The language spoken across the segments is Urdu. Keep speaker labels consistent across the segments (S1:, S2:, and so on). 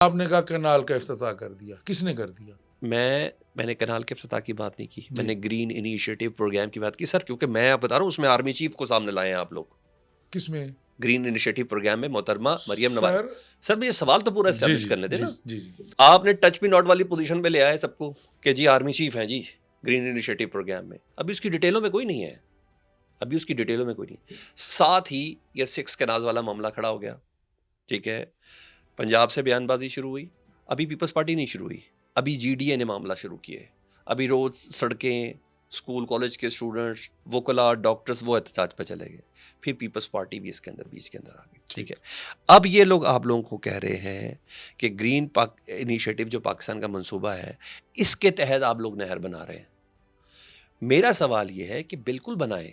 S1: آپ نے کہا کنال کا افتتاح کر دیا، کس نے کر دیا؟
S2: میں نے کنال کے افتتاح کی بات نہیں کی، میں نے گرین انیشیٹو پروگرام کی بات کی سر، کیونکہ میں آپ بتا رہا ہوں اس میں آرمی چیف کو سامنے لائے ہیں آپ لوگ.
S1: کس میں؟
S2: گرین انیشیٹو پروگرام میں محترمہ مریم نواز. سر مجھے سوال تو پورا اسٹیبلش کرنے دیں نا. آپ نے ٹچ بھی ناٹ والی پوزیشن پہ لے آئے سب کو کہ جی آرمی چیف ہیں جی گرین انیشیٹو پروگرام میں. ابھی اس کی ڈیٹیلوں میں کوئی نہیں ہے، ساتھ ہی یہ 6 کناز والا معاملہ کھڑا ہو گیا. ٹھیک ہے، پنجاب سے بیان بازی شروع ہوئی، ابھی پیپلز پارٹی نہیں شروع ہوئی، ابھی جی ڈی اے نے معاملہ شروع کیے. ابھی روز سڑکیں، اسکول کالج کے اسٹوڈنٹس، وکلاء، ڈاکٹرز وہ احتجاج پہ چلے گئے. پھر پیپلز پارٹی بھی اس کے اندر بیچ کے اندر آ گئی. ٹھیک ہے، اب یہ لوگ آپ لوگوں کو کہہ رہے ہیں کہ گرین انیشیٹو جو پاکستان کا منصوبہ ہے اس کے تحت آپ لوگ نہر بنا رہے ہیں. میرا سوال یہ ہے کہ بالکل بنائیں.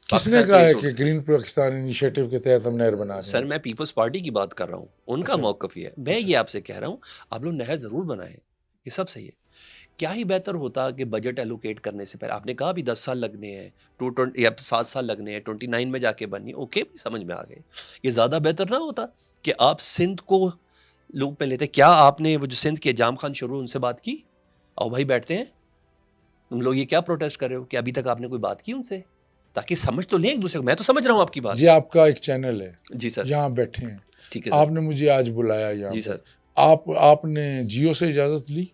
S1: کس نے کہا ہے کہ گرین پاکستان انیشیٹو کے تحت ہم نہر بنا رہے ہیں؟
S2: سر میں پیپلز پارٹی کی بات کر رہا ہوں، ان کا موقف یہ ہے. میں یہ آپ سے کہہ رہا ہوں آپ لوگ نہر ضرور بنائیں، یہ سب صحیح ہے. کیا ہی بہتر ہوتا کہ بجٹ ایلوکیٹ کرنے سے پہلے آپ نے کہا بھی 10 سال لگنے ہیں، 7 سال لگنے ہیں، 29 میں جا کے بننی. اوکے سمجھ میں آ گئے. یہ زیادہ بہتر نہ ہوتا کہ آپ سندھ کو لوگ پہ لیتے. کیا آپ نے وہ جو سندھ کے جام خان شروع ان سے بات کی؟ آؤ بھائی بیٹھتے ہیں تم لوگ، یہ کیا پروٹیسٹ کر رہے ہو کہ ابھی تک آپ نے کوئی بات کی ان سے تاکہ سمجھ تو لیں ایک دوسرے کو. میں تو سمجھ رہا ہوں آپ کی بات.
S1: یہ آپ کا ایک چینل ہے
S2: جی سر،
S1: یہاں بیٹھے ہیں.
S2: ٹھیک ہے،
S1: آپ نے مجھے آج بلایا یہاں.
S2: جی سر.
S1: آپ نے جیو سے اجازت لی؟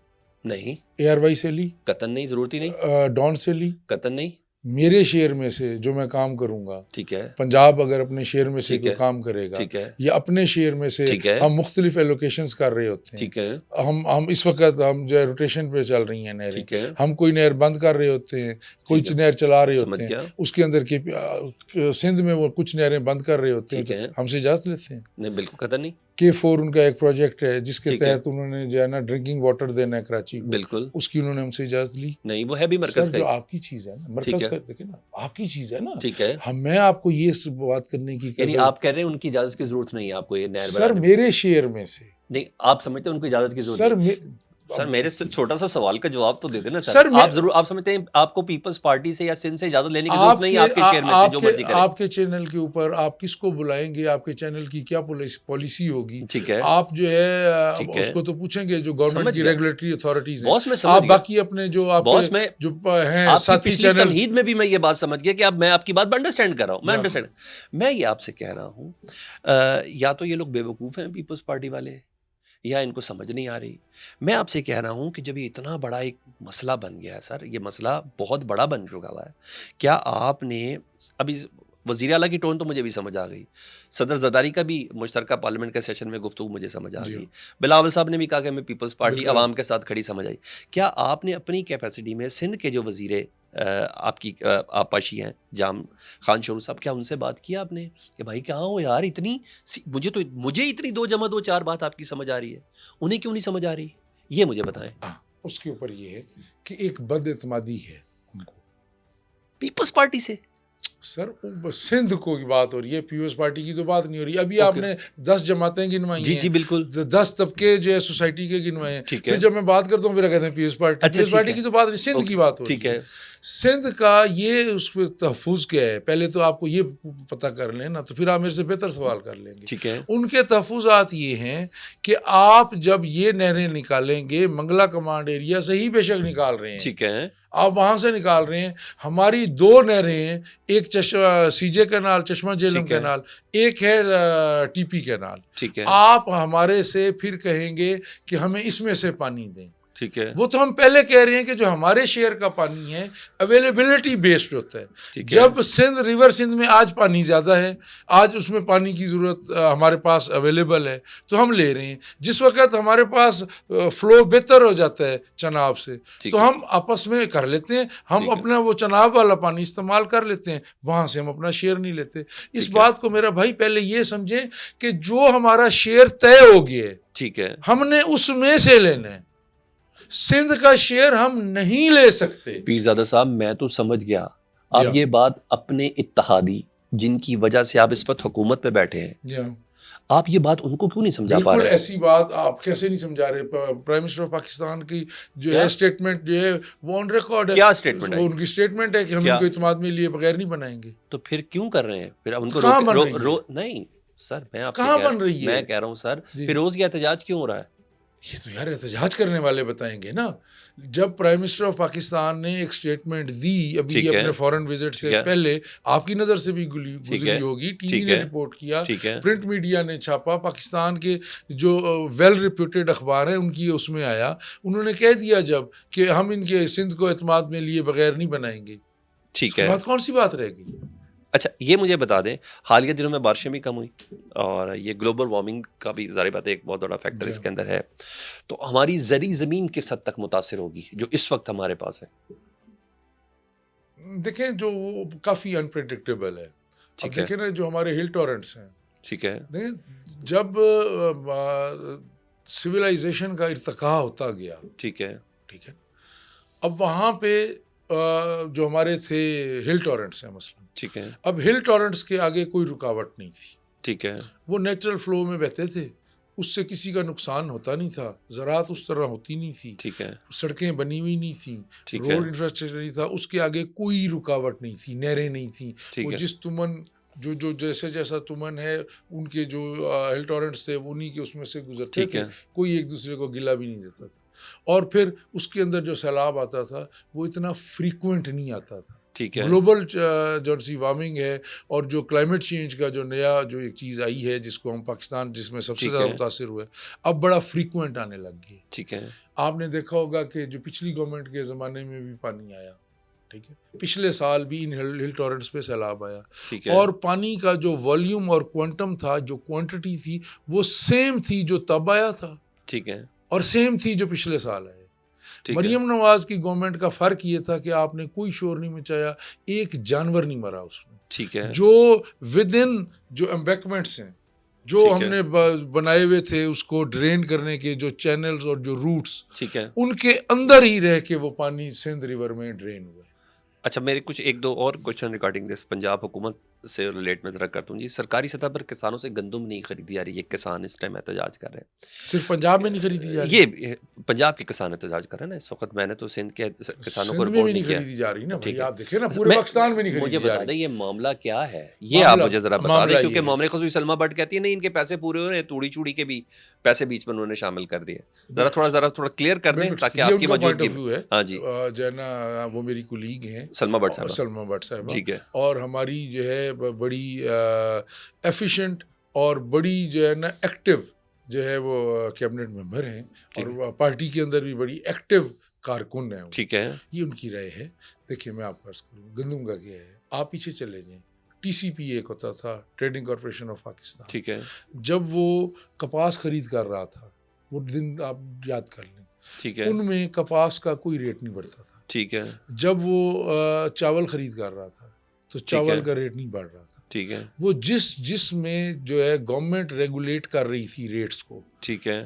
S2: نہیں.
S1: ایئر وائی سے لی؟
S2: قطن نہیں، ضرورت ہی نہیں.
S1: ڈون سے لی؟
S2: قطن نہیں.
S1: میرے شیئر میں سے جو میں کام کروں گا،
S2: ٹھیک ہے،
S1: پنجاب اگر اپنے شیئر میں سے کوئی کام کرے گا
S2: ٹھیک ہے،
S1: یا اپنے شیئر میں سے ہم مختلف ایلوکیشنز کر رہے ہوتے ہیں.
S2: ٹھیک ہے،
S1: ہم اس وقت ہم جو ہے روٹیشن پہ چل رہی ہیں نہریں.
S2: ٹھیک ہے،
S1: ہم کوئی نہر بند کر رہے ہوتے ہیں، کوئی نہر چلا رہے ہوتے ہیں، اس کے اندر سندھ میں وہ کچھ نہریں بند کر رہے ہوتے ہیں، ہم سے اجازت لیتے ہیں.
S2: نہیں بالکل قطن نہیں.
S1: K4 ان کا ایک پروجیکٹ ہے جس کے تحت انہوں نے جو ہے نا ڈرنکنگ واٹر دینا ہے کراچی کو،
S2: بالکل
S1: اس کی انہوں نے ہم سے اجازت لی.
S2: نہیں، وہ ہے بھی مرکز کا،
S1: جو آپ کی چیز ہے نا، مرکز کا دیکھیں نا، آپ کی چیز ہے نا.
S2: ٹھیک ہے،
S1: میں آپ کو یہ بات کرنے کی،
S2: یعنی آپ کہہ رہے ہیں ان کی اجازت کی ضرورت نہیں ہے آپ کو یہ نہر
S1: سر میرے شیئر میں سے.
S2: نہیں، آپ سمجھتے ہیں ان کو اجازت کی ضرورت نہیں؟ سر میرے سے چھوٹا سا سوال کا جواب تو دے دیں نا سر. آپ ضرور آپ سمجھتے ہیں آپ کو پیپلز پارٹی سے یا سندھ سے اجازت لینے کی ضرورت نہیں ہے آپ کے شیئر میں سے جو مرضی کریں؟
S1: آپ کے چینل کے اوپر آپ کس کو بلائیں گے، آپ کے چینل کی کیا پالیسی ہوگی؟
S2: ٹھیک ہے،
S1: آپ جو ہے اس کو تو پوچھیں گے جو گورنمنٹ کی ریگولیٹری اتھارٹیز ہیں.
S2: باس میں سمجھ
S1: آپ باقی اپنے جو آپ جو ہیں ساتھی چینل
S2: تمہید میں بھی میں یہ بات سمجھ گیا کہ اب میں آپ کی بات انڈرسٹینڈ کر رہا ہوں. میں یہ آپ سے کہہ رہا ہوں یا تو یہ لوگ بے وقوف ہیں پیپلز پارٹی والے یا ان کو سمجھ نہیں آ رہی. میں آپ سے کہہ رہا ہوں کہ جب یہ اتنا بڑا ایک مسئلہ بن گیا ہے سر، یہ مسئلہ بہت بڑا بن چکا ہوا ہے. کیا آپ نے ابھی وزیر اعلیٰ کی ٹون تو مجھے بھی سمجھ آ گئی، صدر زرداری کا بھی مشترکہ پارلیمنٹ کے سیشن میں گفتگو مجھے سمجھ آ گئی، بلاول صاحب نے بھی کہا کہ میں پیپلز پارٹی عوام کے ساتھ کھڑی سمجھ آئی. کیا آپ نے اپنی کیپیسٹی میں سندھ کے جو وزیر آپ کی آپاشی ہیں جام خان شروع صاحب، کیا ان سے بات کیا آپ نے کہ بھائی کہاں ہو یار، اتنی مجھے اتنی 2 + 2 4 بات آپ کی سمجھ آ رہی ہے، انہیں کیوں نہیں سمجھ آ رہی؟ یہ مجھے بتائیں.
S1: اس کے اوپر یہ ہے کہ ایک بد اعتمادی ہے ان کو
S2: پیپلز پارٹی سے.
S1: سر سندھ کو کی بات ہو رہی ہے، پیپلز پارٹی کی تو بات نہیں ہو رہی. ابھی آپ نے 10 جماعتیں گنوائی ہیں.
S2: جی بالکل،
S1: 10 طبقے جو ہے سوسائٹی کے گنوائے ہیں. پھر جب میں بات کرتا ہوں پھر کہتے ہیں پیپلز پارٹی. پیپلز پارٹی کی تو بات نہیں، سندھ کی بات ہو رہی ہے. سندھ کا یہ اس پہ تحفظ کیا ہے، پہلے تو آپ کو یہ پتہ کر لیں نا، تو پھر آپ میرے سے بہتر سوال کر لیں گے.
S2: ٹھیک ہے،
S1: ان کے تحفظات یہ ہیں کہ آپ جب یہ نہریں نکالیں گے، منگلا کمانڈ ایریا سے ہی بے شک نکال رہے ہیں،
S2: ٹھیک ہے،
S1: آپ وہاں سے نکال رہے ہیں. ہماری 2 نہریں ہیں، ایک سی جے کینال، چشمہ جہلم کینال، ایک ہے ٹی پی کینال.
S2: ٹھیک ہے،
S1: آپ ہمارے سے پھر کہیں گے کہ ہمیں اس میں سے پانی دیں.
S2: ٹھیک ہے،
S1: وہ تو ہم پہلے کہہ رہے ہیں کہ جو ہمارے شیئر کا پانی ہے اویلیبلٹی بیسڈ ہوتا ہے. جب سندھ ریور سندھ میں آج پانی زیادہ ہے، آج اس میں پانی کی ضرورت ہمارے پاس اویلیبل ہے تو ہم لے رہے ہیں. جس وقت ہمارے پاس فلو بہتر ہو جاتا ہے چناب سے تو ہم آپس میں کر لیتے ہیں، ہم اپنا وہ چناب والا پانی استعمال کر لیتے ہیں، وہاں سے ہم اپنا شیئر نہیں لیتے. اس بات کو میرا بھائی پہلے یہ سمجھیں کہ جو ہمارا شیئر طے ہو گیا ہے، ٹھیک ہے، ہم نے اس میں سے لینا ہے. سندھ کا شیئر ہم نہیں لے سکتے.
S2: پیرزادہ صاحب میں تو سمجھ گیا، آپ یہ بات اپنے اتحادی جن کی وجہ سے آپ اس وقت حکومت پہ بیٹھے ہیں، آپ یہ بات ان کو کیوں نہیں سمجھا پا رہے؟
S1: بالکل ایسی بات آپ کیسے نہیں سمجھا رہے؟ پرائم منسٹر آف پاکستان کی جو ہے اسٹیٹمنٹ جو ہے وہ آن ریکارڈ ہے.
S2: کیا اسٹیٹمنٹ ہے؟
S1: وہ ان کی اسٹیٹمنٹ ہے کہ ہم ان کو اعتماد میں لیے بغیر نہیں بنائیں گے.
S2: تو پھر کیوں کر رہے ہیں؟ پھر ان کو نہیں سر، میں آپ سے کہہ رہا ہوں سر، پھر روز یہ احتجاج کیوں ہو رہا ہے؟
S1: یہ تو یار احتجاج کرنے والے بتائیں گے نا. جب پرائم منسٹر آف پاکستان نے ایک اسٹیٹمنٹ دی ابھی اپنے فورن وزٹ سے پہلے, آپ کی نظر سے بھی گزری ہوگی, ٹی وی نے رپورٹ کیا, پرنٹ میڈیا نے چھاپا, پاکستان کے جو ویل ریپیوٹیڈ اخبار ہیں ان کی اس میں آیا, انہوں نے کہہ دیا جب کہ ہم ان کے سندھ کو اعتماد میں لیے بغیر نہیں بنائیں گے.
S2: ٹھیک ہے,
S1: بات کون سی بات رہ گئی؟
S2: اچھا یہ مجھے بتا دیں, حالیہ دنوں میں بارشیں بھی کم ہوئی اور یہ گلوبل وارمنگ کا بھی ظاہر بات ہے ایک بہت بڑا فیکٹر اس کے اندر ہے, تو ہماری زرعی زمین کس حد تک متاثر ہوگی جو اس وقت ہمارے پاس ہے؟
S1: دیکھیں جو کافی انپریڈکٹیبل ہے. اب دیکھیں نا جو ہمارے ہل ٹورنٹس ہیں,
S2: ٹھیک ہے,
S1: دیکھیں جب سویلائزیشن کا ارتقاء ہوتا گیا,
S2: ٹھیک ہے,
S1: اب وہاں پہ جو ہمارے تھے ہل ٹورنٹس ہیں مثلا,
S2: ٹھیک ہے,
S1: اب ہل ٹورنٹس کے آگے کوئی رکاوٹ نہیں تھی,
S2: ٹھیک ہے, وہ
S1: نیچرل فلو میں بہتے تھے, اس سے کسی کا نقصان ہوتا نہیں تھا, زراعت اس طرح ہوتی نہیں تھی,
S2: ٹھیک ہے,
S1: سڑکیں بنی ہوئی نہیں تھیں, روڈ انفراسٹرکچر نہیں تھا, اس کے آگے کوئی رکاوٹ نہیں تھی, نہریں نہیں تھیں, وہ جس تمن جو جیسا تمن ہے ان کے جو ہل ٹورنٹس تھے انہی کے اس میں سے گزرتے تھے, کوئی ایک دوسرے کو گلہ بھی نہیں دیتا تھا. اور پھر اس کے اندر جو سیلاب آتا تھا وہ اتنا فریکوینٹ نہیں آتا تھا. گلوبل جو سی وارمنگ ہے اور جو کلائمیٹ چینج کا جو نیا جو ایک چیز آئی ہے جس کو ہم پاکستان جس میں سب سے زیادہ متاثر ہوئے, اب بڑا فریکوینٹ آنے لگ گئی.
S2: ٹھیک ہے,
S1: آپ نے دیکھا ہوگا کہ جو پچھلی گورنمنٹ کے زمانے میں بھی پانی آیا, ٹھیک ہے, پچھلے سال بھی ان ہل ٹورنٹس پہ سیلاب آیا, اور پانی کا جو والیوم اور کوانٹم تھا, جو کوانٹٹی تھی وہ سیم تھی جو تب آیا تھا,
S2: ٹھیک ہے, اور
S1: سیم تھی جو پچھلے سال آئے. مریم نواز کی گورنمنٹ کا فرق یہ تھا کہ آپ نے کوئی شور نہیں مچایا, ایک جانور نہیں مرا اس میں.
S2: ٹھیک ہے,
S1: جو ود ان جو امبیکمنٹس ہیں جو ہم نے بنائے ہوئے تھے اس کو ڈرین کرنے کے جو چینلز اور جو روٹس,
S2: ٹھیک ہے,
S1: ان کے اندر ہی رہ کے وہ پانی سندھ ریور میں ڈرین ہوئے.
S2: اچھا میرے کچھ ایک دو اور کوشچن ریگارڈنگ دس پنجاب حکومت سے ریلیٹ میں ذرا کرتا ہوں جی. سرکاری سطح پر کسانوں سے گندم نہیں خریدی جا رہی, یہ کسان اس ٹائم احتجاج کر رہے ہیں.
S1: صرف پنجاب میں نہیں خریدی جا رہی,
S2: یہ پنجاب کے کسان احتجاج کر رہے ہیں نا اس وقت. میں نے تو سندھ کے کسانوں کو رپورٹ نہیں کیا.
S1: خریدی جا رہی نا بھائی, آپ دیکھیں نا پورے پاکستان میں نہیں خریدی جا رہی.
S2: مجھے بتا دیں یہ معاملہ کیا ہے, یہ آپ مجھے ذرا بتا دیں, کیونکہ معاملے خصوصی سلما بٹ کہتی ہے نہیں ان کے پیسے پورے ہو رہے ہیں, توڑی چوڑی کے بھی پیسے بیچ میں انہوں نے شامل کر دیے. ذرا تھوڑا کلیئر کر دیں تاکہ آپ کی موجودگی میں. ہاں جی,
S1: جو ہے نا وہ میری کولیگ ہیں
S2: سلما بٹ
S1: صاحب,
S2: ٹھیک ہے,
S1: اور ہماری جو ہے بڑی ایفیشینٹ اور بڑی جو ہے نا ایکٹیو جو ہے وہ کیبنٹ ممبر ہیں, اور پارٹی کے اندر بھی بڑی ایکٹیو کارکن ہیں.
S2: ٹھیک ہے,
S1: یہ ان کی رائے ہے. دیکھیں میں آپ کو عرض کروں, گندم کا کیا ہے, آپ پیچھے چلے جائیں, ٹی سی پی ایک ہوتا تھا, ٹریڈنگ کارپوریشن آف پاکستان,
S2: ٹھیک ہے,
S1: جب وہ کپاس خرید کر رہا تھا, وہ دن آپ یاد کر لیں,
S2: ٹھیک ہے,
S1: ان میں کپاس کا کوئی ریٹ نہیں بڑھتا تھا.
S2: ٹھیک ہے,
S1: جب وہ چاول خرید کر رہا تھا تو چاول کا ریٹ نہیں بڑھ رہا تھا.
S2: ٹھیک ہے,
S1: وہ جس میں جو ہے گورنمنٹ ریگولیٹ کر رہی تھی ریٹس کو,
S2: ٹھیک ہے,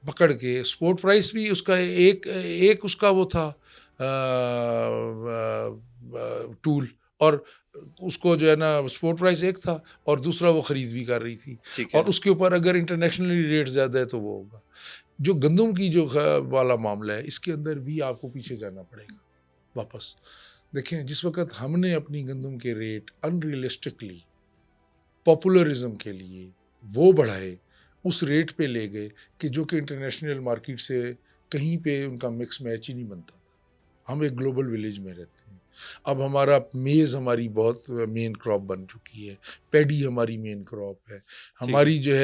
S1: پکڑ کے, سپورٹ پرائس بھی اس کا ایک اس کا وہ تھا ٹول, اور اس کو جو ہے نا سپورٹ پرائس ایک تھا اور دوسرا وہ خرید بھی کر رہی تھی, اور اس کے اوپر اگر انٹرنیشنلی ریٹ زیادہ ہے تو وہ ہوگا. جو گندم کی جو والا معاملہ ہے اس کے اندر بھی آپ کو پیچھے جانا پڑے گا واپس. دیکھیں جس وقت ہم نے اپنی گندم کے ریٹ انریلسٹکلی پاپولرزم کے لیے وہ بڑھائے, اس ریٹ پہ لے گئے کہ جو کہ انٹرنیشنل مارکیٹ سے کہیں پہ ان کا مکس میچ ہی نہیں بنتا تھا. ہم ایک گلوبل ولیج میں رہتے ہیں. اب ہمارا میز ہماری بہت مین کراپ بن چکی ہے, پیڈی ہماری مین کراپ ہے, ہماری جو ہے